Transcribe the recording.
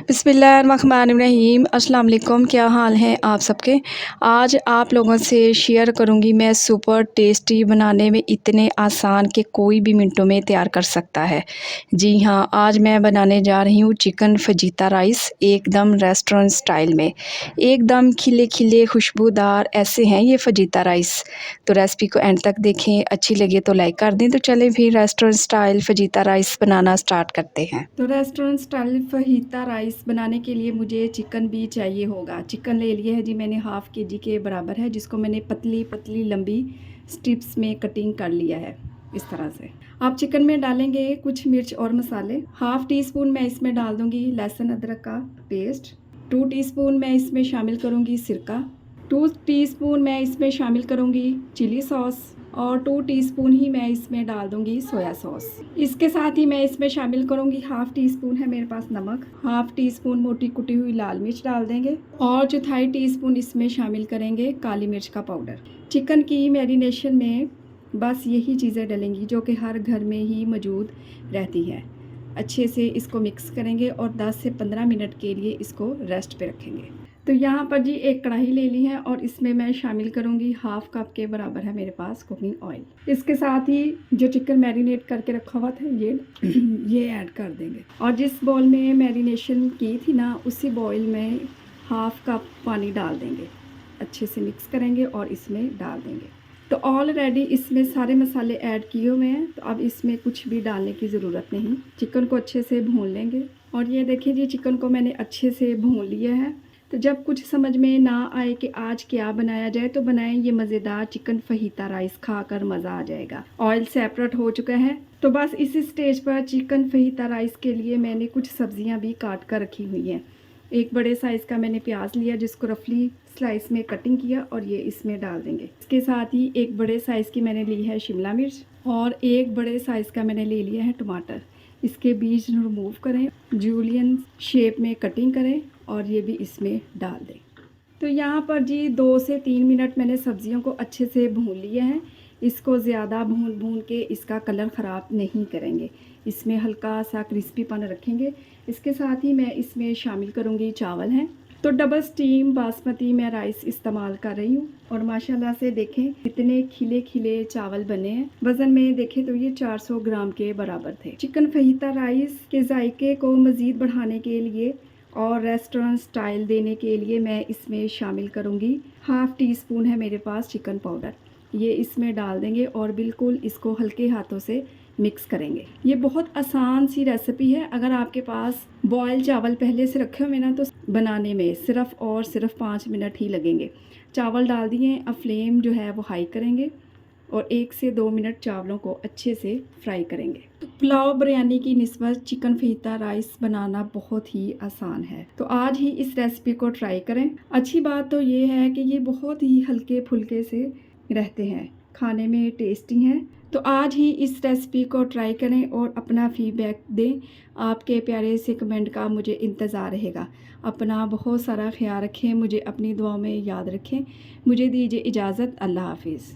बिस्मिल्लाहिर्रहमानिर्रहीम। अस्सलाम वालेकुम। क्या हाल हैं आप सबके। आज आप लोगों से शेयर करूंगी मैं सुपर टेस्टी, बनाने में इतने आसान कि कोई भी मिनटों में तैयार कर सकता है। जी हाँ, आज मैं बनाने जा रही हूँ चिकन फजीता राइस, एकदम रेस्टोरेंट स्टाइल में। एकदम खिले खिले खुशबूदार ऐसे हैं ये फजीता राइस। तो रेसिपी को एंड तक देखें, अच्छी लगे तो लाइक कर दें। तो चलें फिर रेस्टोरेंट स्टाइल फजीता राइस बनाना स्टार्ट करते हैं। तो रेस्टोरेंट स्टाइल फजीता राइस बनाने के लिए मुझे चिकन भी चाहिए होगा। चिकन ले लिया है जी मैंने, हाफ़ के जी के बराबर है, जिसको मैंने पतली पतली लंबी स्ट्रिप्स में कटिंग कर लिया है इस तरह से। आप चिकन में डालेंगे कुछ मिर्च और मसाले। हाफ़ टी स्पून मैं इसमें डाल दूँगी लहसुन अदरक का पेस्ट। 2 टीस्पून मैं इसमें शामिल करूँगी सिरका। 2 टीस्पून मैं इसमें शामिल करूँगी चिली सॉस और 2 टीस्पून ही मैं इसमें डाल दूँगी सोया सॉस। इसके साथ ही मैं इसमें शामिल करूँगी हाफ़ टी स्पून है मेरे पास नमक, हाफ़ टी स्पून मोटी कुटी हुई लाल मिर्च डाल देंगे और 1/4 टीस्पून इसमें शामिल करेंगे काली मिर्च का पाउडर। चिकन की मैरिनेशन में बस यही चीज़ें डलेंगी जो कि हर घर में ही मौजूद रहती हैं। अच्छे से इसको मिक्स करेंगे और 10 से 15 मिनट के लिए इसको रेस्ट पे रखेंगे। तो यहाँ पर जी एक कढ़ाई ले ली है और इसमें मैं शामिल करूँगी हाफ़ कप के बराबर है मेरे पास कुकिंग ऑयल। इसके साथ ही जो चिकन मैरिनेट करके रखा हुआ था ये ऐड कर देंगे और जिस बॉल में मैरिनेशन की थी ना, उसी बॉल में हाफ़ कप पानी डाल देंगे। अच्छे से मिक्स करेंगे और इसमें डाल देंगे। तो ऑलरेडी इसमें सारे मसाले ऐड किए हुए हैं, तो अब इसमें कुछ भी डालने की ज़रूरत नहीं। चिकन को अच्छे से भून लेंगे और ये देखिए जी चिकन को मैंने अच्छे से भून लिया है। तो जब कुछ समझ में ना आए कि आज क्या बनाया जाए तो बनाएं ये मज़ेदार चिकन फहीता राइस, खाकर मज़ा आ जाएगा। ऑयल सेपरेट हो चुका है, तो बस इस स्टेज पर चिकन फहीता राइस के लिए मैंने कुछ सब्जियां भी काट कर रखी हुई हैं। एक बड़े साइज़ का मैंने प्याज लिया जिसको रफली स्लाइस में कटिंग किया और ये इसमें डाल देंगे। इसके साथ ही एक बड़े साइज़ की मैंने ली है शिमला मिर्च और एक बड़े साइज़ का मैंने ले लिया है टमाटर। इसके बीज रिमूव करें, जूलियन शेप में कटिंग करें और ये भी इसमें डाल दें। तो यहाँ पर जी 2 से 3 मिनट मैंने सब्जियों को अच्छे से भून लिया है। इसको ज़्यादा भून के इसका कलर ख़राब नहीं करेंगे, इसमें हल्का सा क्रिस्पीपन रखेंगे। इसके साथ ही मैं इसमें शामिल करूँगी चावल हैं। तो डबल स्टीम बासमती मैं राइस इस्तेमाल कर रही हूँ और माशाल्लाह से देखें कितने खिले खिले चावल बने हैं। वज़न में देखें तो ये 400 ग्राम के बराबर थे। चिकन फहीता राइस के जायके को मज़ीद बढ़ाने के लिए और रेस्टोरेंट स्टाइल देने के लिए मैं इसमें शामिल करूँगी हाफ़ टी स्पून है मेरे पास चिकन पाउडर। ये इसमें डाल देंगे और बिल्कुल इसको हल्के हाथों से मिक्स करेंगे। ये बहुत आसान सी रेसिपी है। अगर आपके पास बॉयल चावल पहले से रखे हुए ना, तो बनाने में सिर्फ 5 मिनट ही लगेंगे। चावल डाल दिए, अब फ्लेम जो है वो हाई करेंगे और 1 से 2 मिनट चावलों को अच्छे से फ्राई करेंगे। तो पुलाव बिरयानी की निस्बत चिकन फहीता राइस बनाना बहुत ही आसान है, तो आज ही इस रेसिपी को ट्राई करें। अच्छी बात तो ये है कि ये बहुत ही हल्के फुल्के से रहते हैं, खाने में टेस्टी हैं। तो आज ही इस रेसिपी को ट्राई करें और अपना फीडबैक दें। आपके प्यारे से कमेंट का मुझे इंतज़ार रहेगा। अपना बहुत सारा ख्याल रखें, मुझे अपनी दुआओं में याद रखें। मुझे दीजिए इजाज़त। अल्लाह हाफिज़।